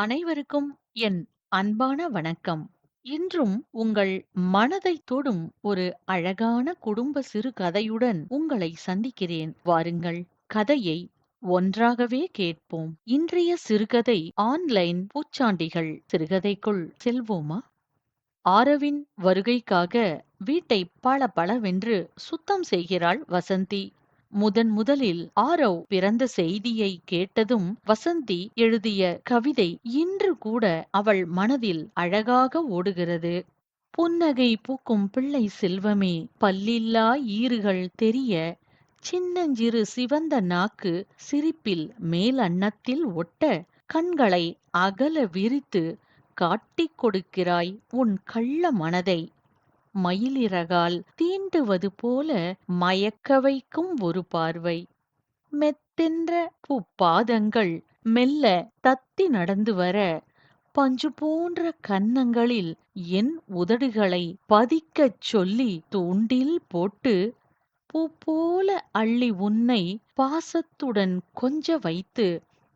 அனைவருக்கும் என் அன்பான வணக்கம். இன்றும் உங்கள் மனதைத் தொடும் ஒரு அழகான குடும்ப சிறுகதையுடன் உங்களை சந்திக்கிறேன். வாருங்கள், கதையை ஒன்றாகவே கேட்போம். இன்றைய சிறுகதை ஆன்லைன் பூச்சாண்டிகள். சிறுகதைக்குள் செல்வோமா? ஆரவின் வருகைக்காக வீட்டை பளபளவென்று சுத்தம் செய்கிறாள் வசந்தி. முதலில் ஆரவ் பிறந்த செய்தியை கேட்டதும் வசந்தி எழுதிய கவிதை இன்று கூட அவள் மனதில் அழகாக ஓடுகிறது. புன்னகை பூக்கும் பிள்ளை செல்வமே, பல்லில்லா ஈறுகள் தெரிய, சின்னஞ்சிறு சிவந்த நாக்கு சிரிப்பில் மேல் அன்னத்தில் ஒட்ட, கண்களை அகல விரித்து காட்டிக் கொடுக்கிறாய் உன் கள்ள மனதை. மயிலிறகால் தீண்டுவது போல மயக்க வைக்கும் ஒரு பார்வை. மெத்தென்ற பூப்பாதங்கள் மெல்ல தத்தி நடந்து வர, பஞ்சு போன்ற கன்னங்களில் என் உதடுகளை பதிக்கச் சொல்லி தூண்டில் போட்டு, பூ போல அள்ளி உன்னை பாசத்துடன் கொஞ்ச வைத்து,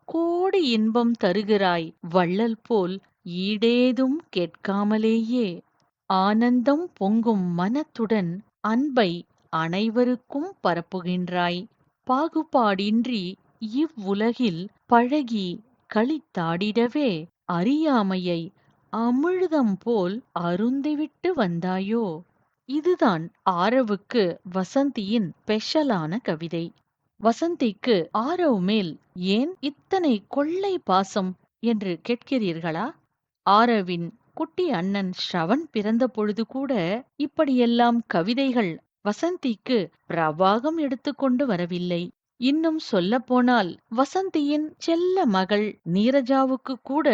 கோடி இன்பம் தருகிறாய் வள்ளல் போல் ஈடேதும் கேட்காமலேயே. ஆனந்தம் பொங்கும் மனத்துடன் அன்பை அனைவருக்கும் பரப்புகின்றாய். பாகுபாடின்றி இவ்வுலகில் பழகி களித்தாடிடவே, அறியாமையை அமிழ்தம் போல் அருந்திவிட்டு வந்தாயோ. இதுதான் ஆரவுக்கு வசந்தியின் ஸ்பெஷலான கவிதை. வசந்திக்கு ஆரவ் மேல் ஏன் இத்தனை கொள்ளை பாசம் என்று கேட்கிறீர்களா? ஆரவின் குட்டி அண்ணன் ஸ்ரவன் பிறந்த பொழுது கூட இப்படியெல்லாம் கவிதைகள் வசந்திக்கு பிரவாகம் எடுத்துக்கொண்டு வரவில்லை. இன்னும் சொல்லப்போனால் வசந்தியின் செல்ல மகள் நீரஜாவுக்கு கூட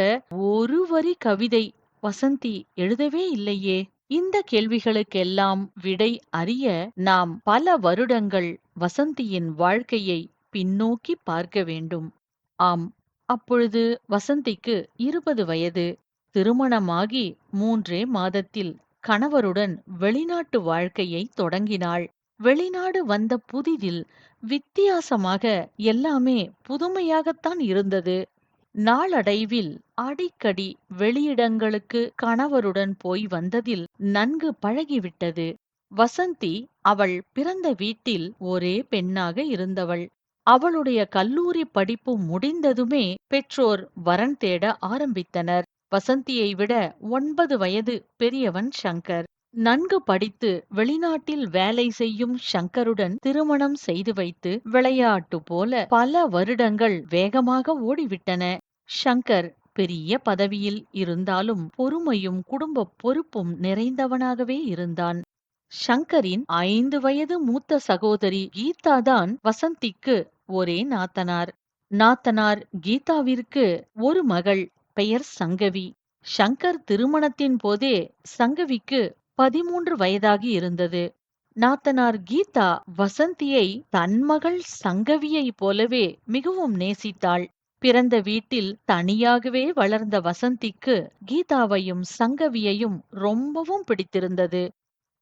ஒரு வரி கவிதை வசந்தி எழுதவே இல்லையே. இந்த கேள்விகளுக்கெல்லாம் விடை அறிய நாம் பல வருடங்கள் வசந்தியின் வாழ்க்கையை பின்னோக்கி பார்க்க வேண்டும். ஆம், அப்பொழுது வசந்திக்கு 20 வயது. திருமணமாகி 3 மாதத்தில் கணவருடன் வெளிநாட்டு வாழ்க்கையை தொடங்கினாள். வெளிநாடு வந்த புதிதில் வித்தியாசமாக எல்லாமே புதுமையாகத்தான் இருந்தது. நாளடைவில் அடிக்கடி வெளியிடங்களுக்கு கணவருடன் போய் வந்ததில் நன்கு பழகிவிட்டது. வசந்தி அவள் பிறந்த வீட்டில் ஒரே பெண்ணாக இருந்தவள். அவளுடைய கல்லூரி படிப்பு முடிந்ததுமே பெற்றோர் வரன் தேட ஆரம்பித்தனர். வசந்தியை விட 9 வயது பெரியவன் சங்கர். நன்கு படித்து வெளிநாட்டில் வேலை செய்யும் சங்கருடன் திருமணம் செய்து வைத்து விளையாட்டு போல பல வருடங்கள் வேகமாக ஓடிவிட்டன. சங்கர் பெரிய பதவியில் இருந்தாலும் பொறுமையும் குடும்ப பொறுப்பும் நிறைந்தவனாகவே இருந்தான். சங்கரின் 5 வயது மூத்த சகோதரி கீதாதான் வசந்திக்கு ஒரே நாத்தனார். நாத்தனார் கீதாவிற்கு ஒரு மகள், பெயர் சங்கவி. சங்கர் திருமணத்தின் போதே சங்கவிக்கு 13 வயதாகி இருந்தது. நாத்தனார் கீதா வசந்தியை தன் மகள் சங்கவியைப் போலவே மிகவும் நேசித்தாள். பிறந்த வீட்டில் தனியாகவே வளர்ந்த வசந்திக்கு கீதாவையும் சங்கவியையும் ரொம்பவும் பிடித்திருந்தது.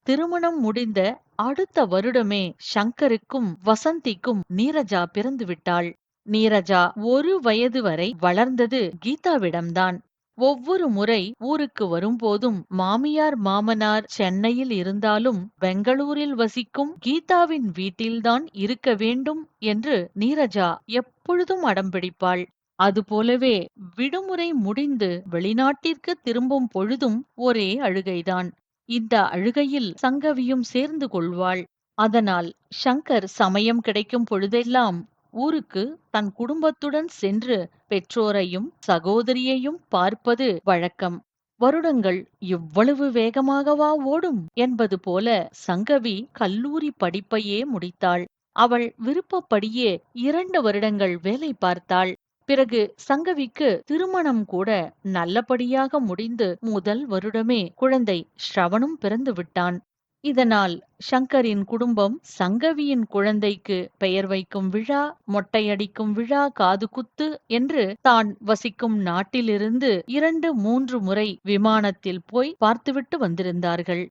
திருமணம் முடிந்த அடுத்த வருடமே சங்கருக்கும் வசந்திக்கும் நீரஜா பிறந்து விட்டாள். நீரஜா 1 வயது வரை வளர்ந்தது கீதாவிடம்தான். ஒவ்வொரு முறை ஊருக்கு வரும்போதும் மாமியார் மாமனார் சென்னையில் இருந்தாலும் பெங்களூரில் வசிக்கும் கீதாவின் வீட்டில்தான் இருக்க வேண்டும் என்று நீரஜா எப்பொழுதும் அடம்பிடிப்பாள். அதுபோலவே விடுமுறை முடிந்து வெளிநாட்டிற்கு திரும்பும் பொழுதும் ஒரே அழுகைதான். இந்த அழுகையில் சங்கவியும் சேர்ந்து கொள்வாள். அதனால் சங்கர் சமயம் கிடைக்கும் பொழுதெல்லாம் ஊருக்கு தன் குடும்பத்துடன் சென்று பெற்றோரையும் சகோதரியையும் பார்ப்பது வழக்கம். வருடங்கள் இவ்வளவு வேகமாகவா ஓடும் என்பது போல சங்கவி கல்லூரி படிப்பையே முடித்தாள். அவள் விருப்பப்படியே 2 வருடங்கள் வேலை பார்த்தாள். பிறகு சங்கவிக்கு திருமணம் கூட நல்லபடியாக முடிந்து முதல் வருடமே குழந்தை ஸ்ரவனும் பிறந்து விட்டான். இதனால் சங்கரின் குடும்பம் சங்கவியின் குழந்தைக்கு பெயர் வைக்கும் விழா, மொட்டையடிக்கும் விழா, காதுகுத்து என்று தான் வசிக்கும் நாட்டிலிருந்து 2, 3 முறை விமானத்தில் போய் பார்த்துவிட்டு வந்திருந்தார்கள்.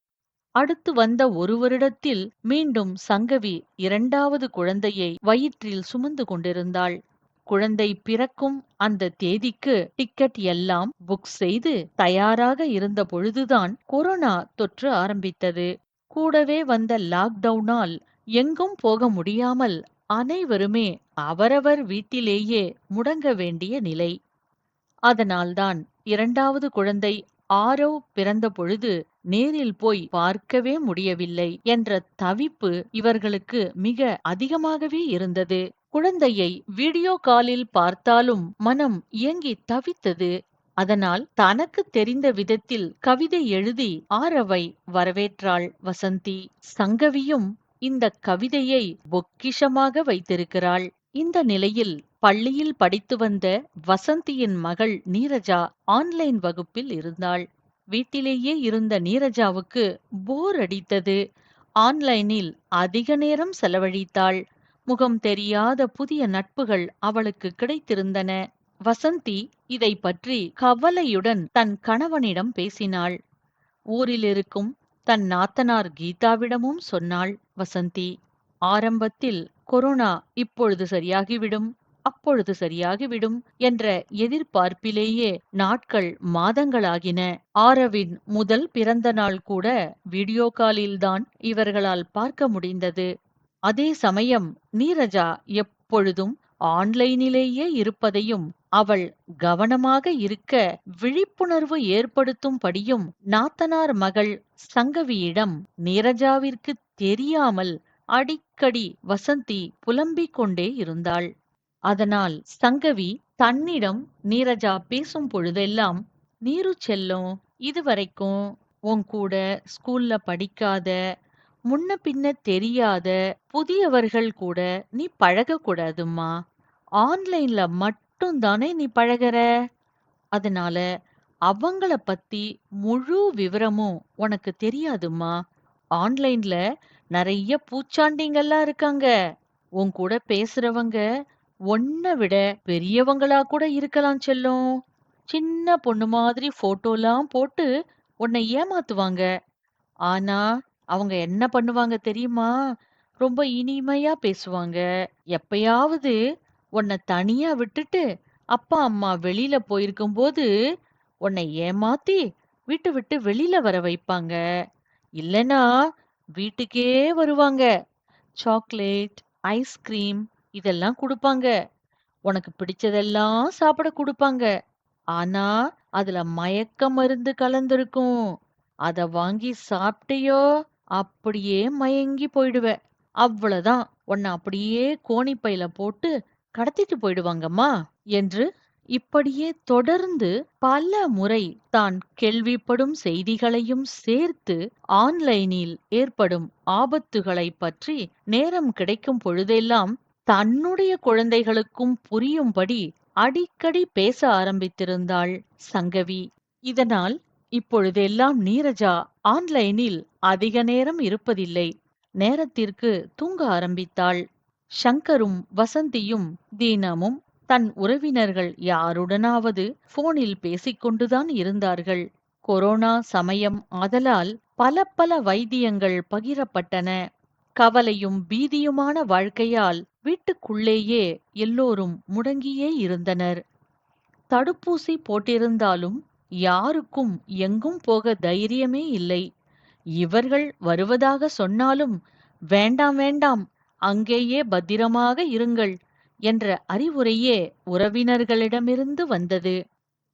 அடுத்து வந்த 1 வருடத்தில் மீண்டும் சங்கவி 2வது குழந்தையை வயிற்றில் சுமந்து கொண்டிருந்தாள். குழந்தை பிறக்கும் அந்த தேதிக்கு டிக்கெட் எல்லாம் புக் செய்து தயாராக இருந்த பொழுதுதான் கொரோனா தொற்று ஆரம்பித்தது. கூடவே வந்த லாக்டவுனால் எங்கும் போக முடியாமல் அனைவருமே அவரவர் வீட்டிலேயே முடங்க வேண்டிய நிலை. அதனால்தான் 2வது குழந்தை ஆரவ் பிறந்த பொழுது நேரில் போய் பார்க்கவே முடியவில்லை என்ற தவிப்பு இவர்களுக்கு மிக அதிகமாகவே இருந்தது. குழந்தையை வீடியோ காலில் பார்த்தாலும் மனம் ஏங்கி தவித்தது. அதனால் தனக்கு தெரிந்த விதத்தில் கவிதை எழுதி ஆரவை வரவேற்றாள் வசந்தி. சங்கவியும் இந்த கவிதையை பொக்கிஷமாக வைத்திருக்கிறாள். இந்த நிலையில் பள்ளியில் படித்து வந்த வசந்தியின் மகள் நீரஜா ஆன்லைன் வகுப்பில் இருந்தாள். வீட்டிலேயே இருந்த நீரஜாவுக்கு போர் அடித்தது. ஆன்லைனில் அதிக நேரம் செலவழித்தாள். முகம் தெரியாத புதிய நட்புகள் அவளுக்கு கிடைத்திருந்தன. வசந்தி இதை பற்றி கவலையுடன் தன் கணவனிடம் பேசினாள். ஊரில் இருக்கும் தன் நாத்தனார் கீதாவிடமும் சொன்னாள் வசந்தி. ஆரம்பத்தில் கொரோனா இப்பொழுது சரியாகிவிடும், அப்பொழுது சரியாகிவிடும் என்ற எதிர்பார்ப்பிலேயே நாட்கள் மாதங்களாகின. ஆரவின் முதல் பிறந்த நாள் கூட வீடியோ காலில்தான் இவர்களால் பார்க்க முடிந்தது. அதே சமயம் நீரஜா எப்பொழுதும் ஆன்லைனிலேயே இருப்பதையும் அவள் கவனமாக இருக்க விழிப்புணர்வு ஏற்படுத்தும்படியும் நாத்தனார் மகள் சங்கவியிடம் நீரஜாவிற்கு தெரியாமல் அடிக்கடி வசந்தி புலம்பிக் கொண்டே இருந்தாள். அதனால் சங்கவி தன்னிடம் நீரஜா பேசும் பொழுதெல்லாம், "நீரு செல்லம், இதுவரைக்கும் உன் கூட ஸ்கூல்ல படிக்காத, முன்ன பின்ன தெரியாத புதியவர்கள் கூட நீ பழகக்கூடாதும்மா. ஆன்லைன்ல மட்டும் தானே நீ பழகுற. அதனால அவங்கள பத்தி முழு விவரமும் உனக்கு தெரியாதும்மா. ஆன்லைன்ல நெறைய பூச்சாண்டிங்கெல்லாம் இருக்காங்க. உன் கூட பேசுறவங்க உன்ன விட பெரியவங்களா கூட இருக்கலாம் செல்லம். சின்ன பொண்ணு மாதிரி போட்டோலாம் போட்டு உன்னை ஏமாத்துவாங்க. ஆனா அவங்க என்ன பண்ணுவாங்க தெரியுமா? ரொம்ப இனிமையா பேசுவாங்க. எப்பயாவது உன்னை தனியா விட்டுட்டு அப்பா அம்மா வெளியில போயிருக்கும்போது உன்னை ஏமாத்தி வீட்டை விட்டு வெளியில வர வைப்பாங்க. இல்லனா வீட்டுக்கே வருவாங்க. சாக்லேட், ஐஸ்கிரீம் இதெல்லாம் குடுப்பாங்க. உனக்கு பிடிச்சதெல்லாம் சாப்பிட குடுப்பாங்க. ஆனா, அதுல மயக்க மருந்து கலந்திருக்கும். அத வாங்கி சாப்பிட்டியோ, அப்படியே மயங்கி போயிடுவ. அவ்வளதான். உன்ன அப்படியே கோணிப்பையில போட்டு கடத்திட்டு போயிடுவாங்கம்மா" என்று இப்படியே தொடர்ந்து பல முறை தான் கேள்விப்படும் செய்திகளையும் சேர்த்து ஆன்லைனில் ஏற்படும் ஆபத்துகளைப் பற்றி நேரம் கிடைக்கும் பொழுதெல்லாம் தன்னுடைய குழந்தைகளுக்கும் புரியும்படி அடிக்கடி பேச ஆரம்பித்திருந்தாள் சங்கவி. இதனால் இப்பொழுதெல்லாம் நீரஜா ஆன்லைனில் அதிக நேரம் இருப்பதில்லை. நேரத்திற்கு தூங்க ஆரம்பித்தாள். ஷங்கரும் வசந்தியும் தினமும் தன் உறவினர்கள் யாருடனாவது போனில் பேசிக்கொண்டுதான் இருந்தார்கள். கொரோனா சமயம் ஆதலால் பல பல வைத்தியங்கள் பகிரப்பட்டன. கவலையும் பீதியுமான வாழ்க்கையால் வீட்டுக்குள்ளேயே எல்லோரும் முடங்கியே இருந்தனர். தடுப்பூசி போட்டிருந்தாலும் யாருக்கும் எங்கும் போக தைரியமே இல்லை. இவர்கள் வருவதாக சொன்னாலும், "வேண்டாம் வேண்டாம், அங்கேயே பத்திரமாக இருங்கள்" என்ற அறிவுரையே உறவினர்களிடமிருந்து வந்தது.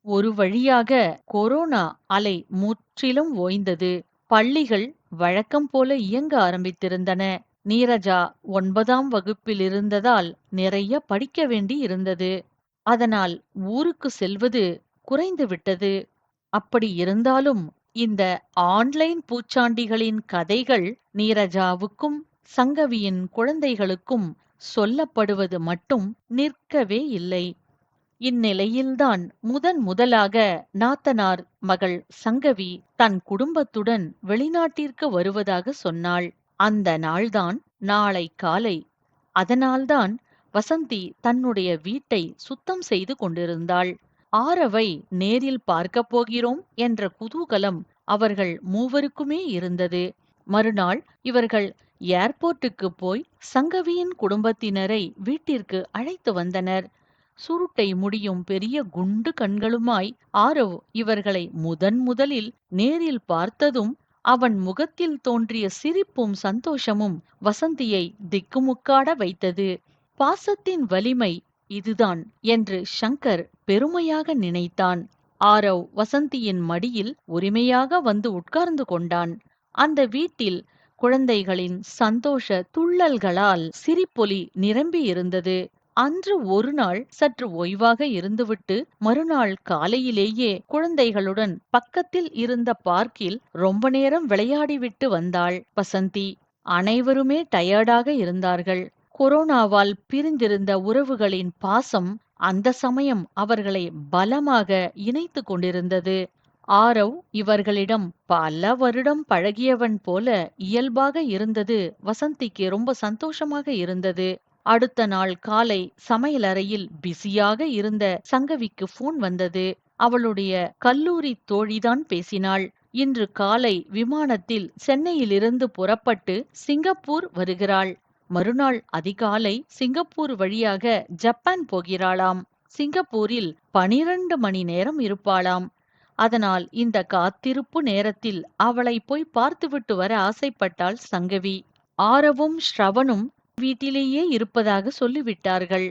ஒரு வழியாக கொரோனா அலை முற்றிலும் ஓய்ந்தது. பள்ளிகள் வழக்கம் போல இயங்க ஆரம்பித்திருந்தன. நீரஜா 9ஆம் வகுப்பில் இருந்ததால் நிறைய படிக்க வேண்டி இருந்தது. அதனால் ஊருக்கு செல்வது குறைந்து விட்டது. அப்படி இருந்தாலும் இந்த ஆன்லைன் பூச்சாண்டிகளின் கதைகள் நீரஜாவுக்கும் சங்கவியின் குழந்தைகளுக்கும் சொல்லப்படுவது மட்டும் நிற்கவே இல்லை. இந்நிலையில்தான் முதலாக நாத்தனார் மகள் சங்கவி தன் குடும்பத்துடன் வெளிநாட்டிற்கு வருவதாக சொன்னாள். அந்த நாள்தான் நாளை காலை. அதனால்தான் வசந்தி தன்னுடைய வீட்டை சுத்தம் செய்து கொண்டிருந்தாள். ஆரவை நேரில் பார்க்கப் போகிறோம் என்ற குதூகலம் அவர்கள் மூவருக்குமே இருந்தது. மறுநாள் இவர்கள் ஏர்போர்ட்டுக்கு போய் சங்கவியின் குடும்பத்தினரை வீட்டிற்கு அழைத்து வந்தனர். சுருட்டை முடியும் பெரிய குண்டு கண்களுமாய் ஆரவ் இவர்களை முதலில் நேரில் பார்த்ததும் அவன் முகத்தில் தோன்றிய சிரிப்பும் சந்தோஷமும் வசந்தியை திக்குமுக்காட வைத்தது. பாசத்தின் வலிமை இதுதான் என்று ஷங்கர் பெருமையாக நினைத்தான். ஆரவ் வசந்தியின் மடியில் உரிமையாக வந்து உட்கார்ந்து கொண்டான். அந்த வீட்டில் குழந்தைகளின் சந்தோஷ துள்ளல்களால் சிரிப்பொலி நிரம்பியிருந்தது. அன்று ஒரு நாள் சற்று ஓய்வாக இருந்துவிட்டு மறுநாள் காலையிலேயே குழந்தைகளுடன் பக்கத்தில் இருந்த பார்க்கில் ரொம்ப நேரம் விளையாடிவிட்டு வந்தாள் வசந்தி. அனைவருமே டயர்டாக இருந்தார்கள். கொரோனாவால் பிரிந்திருந்த உறவுகளின் பாசம் அந்த சமயம் அவர்களை பலமாக இணைத்து கொண்டிருந்தது. ஆரவ் இவர்களிடம் பல வருடம் பழகியவன் போல இயல்பாக இருந்தது வசந்திக்கு ரொம்ப சந்தோஷமாக இருந்தது. அடுத்த நாள் காலை சமையலறையில் பிஸியாக இருந்த சங்கவிக்கு போன் வந்தது. அவளுடைய கல்லூரி தோழிதான் பேசினாள். இன்று காலை விமானத்தில் சென்னையிலிருந்து புறப்பட்டு சிங்கப்பூர் வருகிறாள். மறுநாள் அதிகாலை சிங்கப்பூர் வழியாக ஜப்பான் போகிறாளாம். சிங்கப்பூரில் 12 மணி நேரம் இருப்பாளாம். அதனால் இந்த காத்திருப்பு நேரத்தில் அவளை போய் பார்த்துவிட்டு வர ஆசைப்பட்டாள் சங்கவி. ஆரவும் ஸ்ரவனும் வீட்டிலேயே இருப்பதாக சொல்லிவிட்டார்கள்.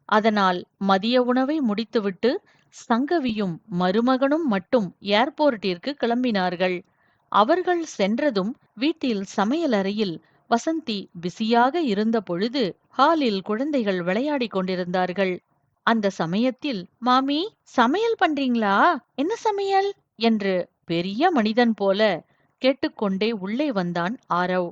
அதனால் மதிய உணவை முடித்துவிட்டு சங்கவியும் மருமகனும் மட்டும் ஏர்போர்ட்டிற்கு கிளம்பினார்கள். அவர்கள் சென்றதும் வீட்டில் சமையலறையில் வசந்தி பிஸியாக இருந்த பொழுது ஹாலில் குழந்தைகள் விளையாடிக் கொண்டிருந்தார்கள். அந்த சமயத்தில், மாமி சமையல் பண்றீங்களா? என்ன சமையல்? என்று பெரிய மனிதன் போல கேட்டுக்கொண்டே உள்ளே வந்தான் ஆரவ்.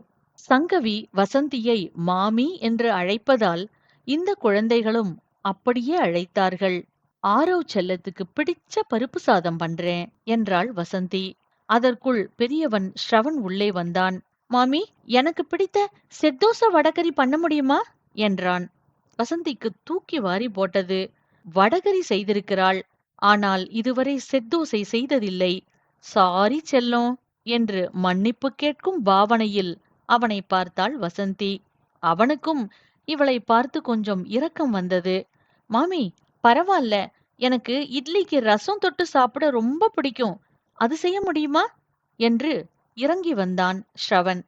சங்கவி வசந்தியை மாமி என்று அழைப்பதால் இந்த குழந்தைகளும் அப்படியே அழைத்தார்கள். ஆரவ் செல்லத்துக்கு பிடிச்ச பருப்பு சாதம் பண்றேன் என்றாள் வசந்தி. அதற்குள் பெரியவன் ஸ்ரவன் உள்ளே வந்தான். மாமி, எனக்கு பிடித்த செத்தோச வடகரி பண்ண முடியுமா என்றான். வசந்திக்கு தூக்கி வாரி போட்டது. வடகரி செய்திருக்கிறாள், ஆனால் இதுவரை செத்தோசை செய்ததில்லை. சாரி செல்லம் என்று மன்னிப்பு கேட்கும் பாவனையில் அவனை பார்த்தாள் வசந்தி. அவனுக்கும் இவளை பார்த்து கொஞ்சம் இரக்கம் வந்தது. மாமி, பரவால்ல, எனக்கு இட்லிக்கு ரசம் தொட்டு சாப்பிட ரொம்ப பிடிக்கும். அது செய்ய முடியுமா என்று இறங்கி வந்தான் ஸ்ரவன்.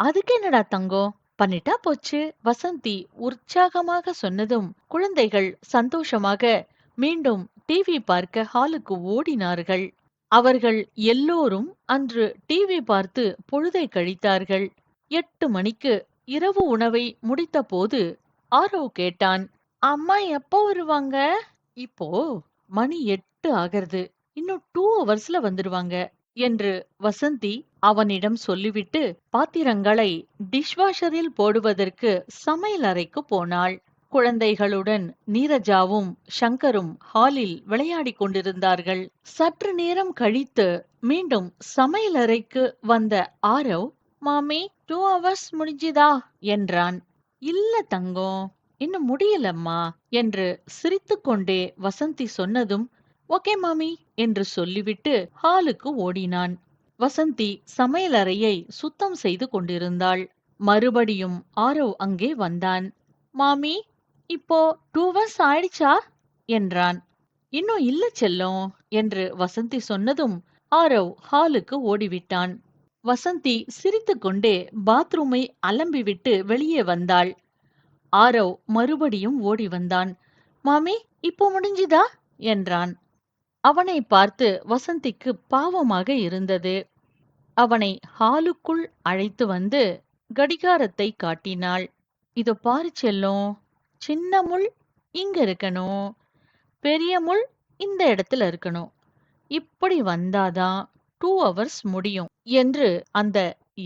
அதுக்கு என்னடா தங்கம், பண்ணிட்டா போச்சு வசந்தி உற்சாகமாக சொன்னதும் குழந்தைகள் சந்தோஷமாக மீண்டும் டிவி பார்க்க ஹாலுக்கு ஓடினார்கள். அவர்கள் எல்லோரும் அன்று டிவி பார்த்து பொழுதை கழித்தார்கள். 8 மணிக்கு இரவு உணவை முடித்தபோது ஆரவ் கேட்டான், அம்மா எப்போ வருவாங்க? இப்போ மணி 8 ஆகிறது. இன்னும் 2 ஹவர்ஸ்ல வந்துருவாங்க என்று வசந்தி அவனிடம் சொல்லிவிட்டு பாத்திரங்களை டிஷ்வாஷரில் போடுவதற்கு சமையல் அறைக்கு போனாள். குழந்தைகளுடன் நீரஜாவும் ஷங்கரும் ஹாலில் விளையாடிக் கொண்டிருந்தார்கள். சற்று நேரம் கழித்து மீண்டும் சமையலறைக்கு வந்த ஆரவ், மாமி 2 ஹவர்ஸ் முடிஞ்சுதா என்றான். இல்ல தங்கம், இன்னும் முடியலம்மா என்று சிரித்துக்கொண்டே வசந்தி சொன்னதும், ஓகே மாமி என்று சொல்லிவிட்டு ஹாலுக்கு ஓடினான். வசந்தி சமையலறையை சுத்தம் செய்து கொண்டிருந்தாள். மறுபடியும் ஆரவ் அங்கே வந்தான். மாமி, இப்போ 2 ஹவர்ஸ் ஆயிடுச்சா என்றான். இன்னும் இல்ல செல்லம் என்று வசந்தி சொன்னதும் ஆரவ் ஹாலுக்கு ஓடிவிட்டான். வசந்தி சிரித்துக்கொண்டே பாத்ரூமை அலம்பிவிட்டு வெளியே வந்தாள். ஆரவ் மறுபடியும் ஓடி வந்தான். மாமி, இப்போ முடிஞ்சுதா என்றான். அவனை பார்த்து வசந்திக்கு பாவமாக இருந்தது. அவனை ஹாலுக்குள் அழைத்து வந்து கடிகாரத்தை காட்டினாள். இதோ பாரு செல்லம், சின்ன முள் இங்க இருக்கணும், பெரிய முள் இந்த இடத்துல இருக்கணும். இப்படி வந்தாதான் 2 ஹவர்ஸ் முடியும் என்று அந்த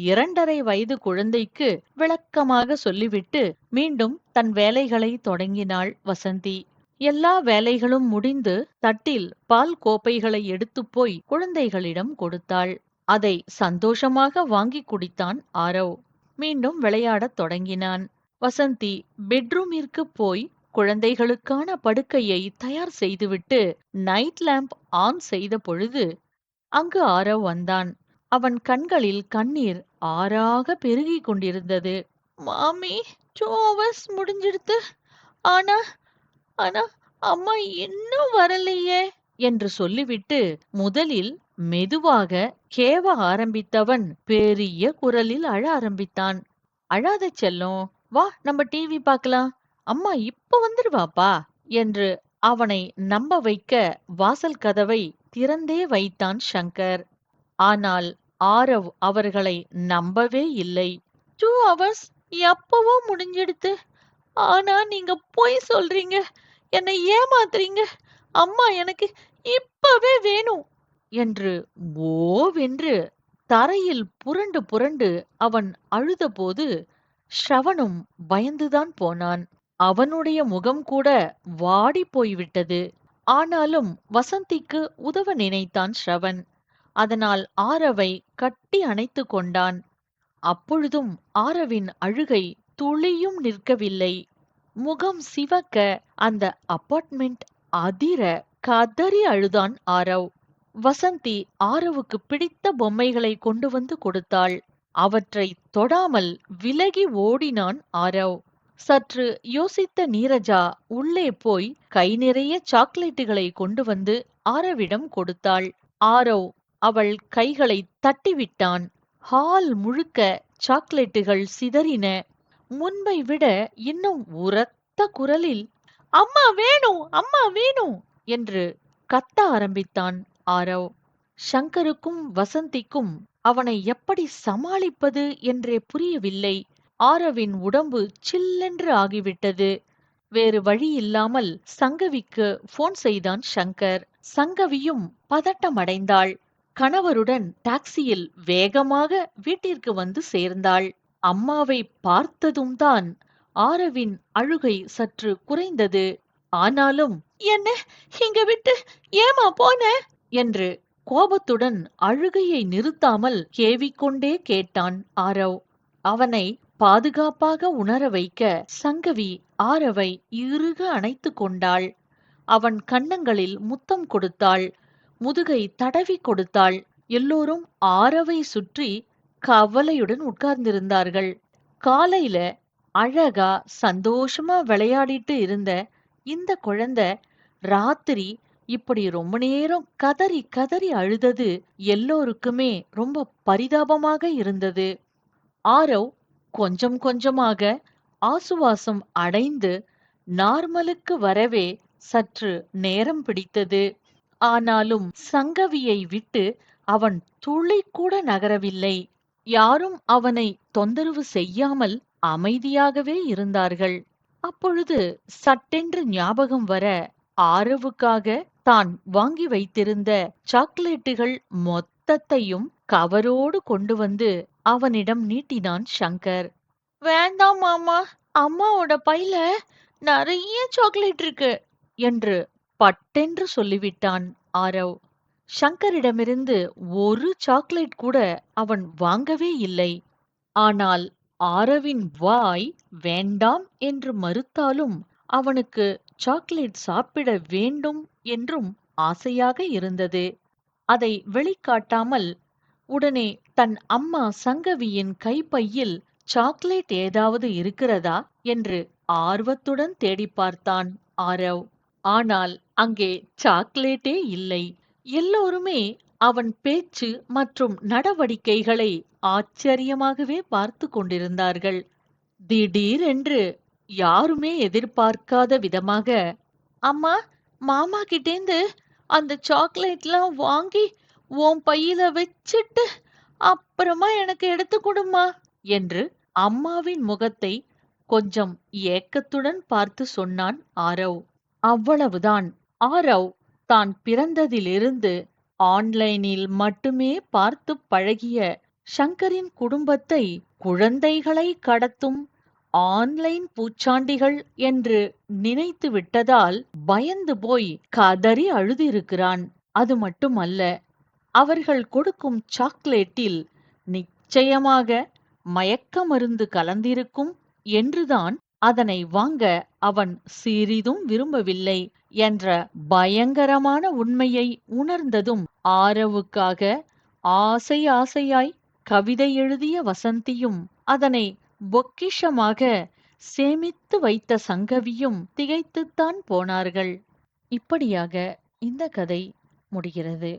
2.5 வயது குழந்தைக்கு விளக்கமாக சொல்லிவிட்டு மீண்டும் தன் வேலைகளை தொடங்கினாள் வசந்தி. எல்லா வேலைகளும் முடிந்து தட்டில் பால் கோப்பைகளை எடுத்துப் போய் குழந்தைகளிடம் கொடுத்தாள். அதை சந்தோஷமாக வாங்கி குடித்தான் ஆரவ். மீண்டும் விளையாடத் தொடங்கினான். வசந்தி பெட்ரூமிற்கு போய் குழந்தைகளுக்கான படுக்கையை தயார் செய்துவிட்டு நைட் லேம்ப் ஆன் செய்த பொழுது அங்கு ஆரவ் வந்தான். அவன் கண்களில் கண்ணீர் ஆறாக பெருகிக் கொண்டிருந்தது. மாமி, 2 ஹவர்ஸ் முடிஞ்சிடுத்து. ஆனா ஆனா அம்மா இன்னும் வரலையே என்று சொல்லிவிட்டு முதலில் மெதுவாக கேவ ஆரம்பித்தவன் பெரிய குரலில் அழ ஆரம்பித்தான். "அழாத செல்லம், வா நம்ம டிவி பார்க்கலாம். அம்மா இப்ப வந்துருவாப்பா" என்று அவனை நம்ப வைக்க வாசல் கதவை திறந்தே வைத்தான் சங்கர். ஆனால் ஆரவ் அவர்களை நம்பவே இல்லை. 2 ஹவர்ஸ் எப்பவோ முடிஞ்சிடுத்து. ஆனா நீங்க பொய் சொல்றீங்க. என்னை ஏமாத்துறீங்க. அம்மா எனக்கு இப்பவே வேணும் என்று ஓவென்று தரையில் புரண்டு புரண்டு அவன் அழுதபோது ஷ்ரவணும் பயந்துதான் போனான். அவனுடைய முகம் கூட வாடிப் போய்விட்டது. ஆனாலும் வசந்திக்கு உதவ நினைத்தான் ஷ்ரவன். அதனால் ஆரவை கட்டி அணைத்துக் கொண்டான். அப்பொழுதும் ஆரவின் அழுகை துளியும் நிற்கவில்லை. முகம் சிவக்க அந்த அபார்ட்மெண்ட் அதிர கதறி அழுதான் ஆரவ். வசந்தி ஆரவுக்கு பிடித்த பொம்மைகளை கொண்டு வந்து கொடுத்தாள். அவற்றை தொடாமல் விலகி ஓடினான் ஆரவ். சற்று யோசித்த நீரஜா உள்ளே போய் கை நிறைய சாக்லேட்டுகளை கொண்டு வந்து ஆரவிடம் கொடுத்தாள். ஆரவ் அவள் கைகளை தட்டிவிட்டான். ஹால் முழுக்க சாக்லேட்டுகள் சிதறின. முன்பை விட இன்னும் உரத்த குரலில் அம்மா வேணும், அம்மா வேணும் என்று கத்த ஆரம்பித்தான் ஆரவ். ஷங்கருக்கும் வசந்திக்கும் அவனை எப்படி சமாளிப்பது என்றே புரியவில்லை. ஆரவின் உடம்பு சில்லென்று ஆகிவிட்டது. வேறு வழியில்லாமல் சங்கவிக்கு போன் செய்தான் ஷங்கர். சங்கவியும் பதட்டமடைந்தாள். கணவருடன் டாக்ஸியில் வேகமாக வீட்டிற்கு வந்து சேர்ந்தாள். அம்மாவை பார்த்ததும் தான் ஆரவின் அழுகை சற்று குறைந்தது. ஆனாலும் என்ன இங்க விட்டு ஏமா போன என்று கோபத்துடன் அழுகையை நிறுத்தாமல் கேவிக்கொண்டே கேட்டான் ஆரவ். அவனை பாதுகாப்பாக உணர வைக்க சங்கவி ஆரவை இறுக அணைத்துக் கொண்டாள். அவன் கன்னங்களில் முத்தம் கொடுத்தாள். முதுகை தடவி கொடுத்தாள். எல்லோரும் ஆரவை சுற்றி கவலையுடன் உட்கார்ந்திருந்தார்கள். காலையில அழகா சந்தோஷமா விளையாடிட்டு இருந்த இந்த குழந்தை ராத்திரி இப்படி ரொம்ப நேரம் கதறி கதறி அழுதது எல்லோருக்குமே ரொம்ப பரிதாபமாக இருந்தது. ஆரவ் கொஞ்சம் கொஞ்சமாக ஆசுவாசம் அடைந்து நார்மலுக்கு வரவே சற்று நேரம் பிடித்தது. ஆனாலும் சங்கவியை விட்டு அவன் துளி கூட நகரவில்லை. யாரும் அவனை தொந்தரவு செய்யாமல் அமைதியாகவே இருந்தார்கள். அப்பொழுது சட்டென்று ஞாபகம் வர ஆரவுக்காக தான் வாங்கி வைத்திருந்த சாக்லேட்டுகள் மொத்தத்தையும் கவரோடு கொண்டு வந்து அவனிடம் நீட்டினான் ஷங்கர். வேண்டாம் மாமா, அம்மாவோட பையில நிறைய சாக்லேட் இருக்கு என்று பட்டென்று சொல்லிவிட்டான் ஆரவ். ஷங்கரிடமிருந்து ஒரு சாக்லேட் கூட அவன் வாங்கவே இல்லை. ஆனால் ஆரவின் வாய் வேண்டாம் என்று மறுத்தாலும் அவனுக்கு சாக்லேட் சாப்பிட வேண்டும் என்றும் ஆசையாக இருந்தது. அதை வெளிக்காட்டாமல் உடனே தன் அம்மா சங்கவியின் கைப்பையில் சாக்லேட் ஏதாவது இருக்கிறதா என்று ஆர்வத்துடன் தேடி பார்த்தான் ஆரவ். ஆனால் அங்கே சாக்லேட்டே இல்லை. எல்லோருமே அவன் பேச்சு மற்றும் நடவடிக்கைகளை ஆச்சரியமாகவே பார்த்து கொண்டிருந்தார்கள். திடீரென்று யாருமே எதிர்பார்க்காத விதமாக, அம்மா, மாமா கிட்டேந்து அந்த சாக்லேட்லாம் வாங்கி உன் பையில வச்சிட்டு அப்புறமா எனக்கு எடுத்து கொடுமா என்று அம்மாவின் முகத்தை கொஞ்சம் ஏக்கத்துடன் பார்த்து சொன்னான் ஆரவ். அவ்வளவுதான். ஆரவ் தான் பிறந்ததிலிருந்து ஆன்லைனில் மட்டுமே பார்த்து பழகிய ஷங்கரின் குடும்பத்தை குழந்தைகளை கடத்தும் ஆன்லைன் பூச்சாண்டிகள் என்று நினைத்து விட்டதால் பயந்து போய் கதறி அழுதிருக்கிறான். அது மட்டுமல்ல, அவர்கள் கொடுக்கும் சாக்லேட்டில் நிச்சயமாக மயக்க மருந்து கலந்திருக்கும் என்றுதான் அதனை வாங்க அவன் சிறிதும் விரும்பவில்லை என்ற பயங்கரமான உண்மையை உணர்ந்ததும் ஆரவுக்காக ஆசை ஆசையாய் கவிதை எழுதிய வசந்தியும் அதனை பொக்கிஷமாக சேமித்து வைத்த சங்கவியும் திகைத்துத்தான் போனார்கள். இப்படியாக இந்த கதை முடிகிறது.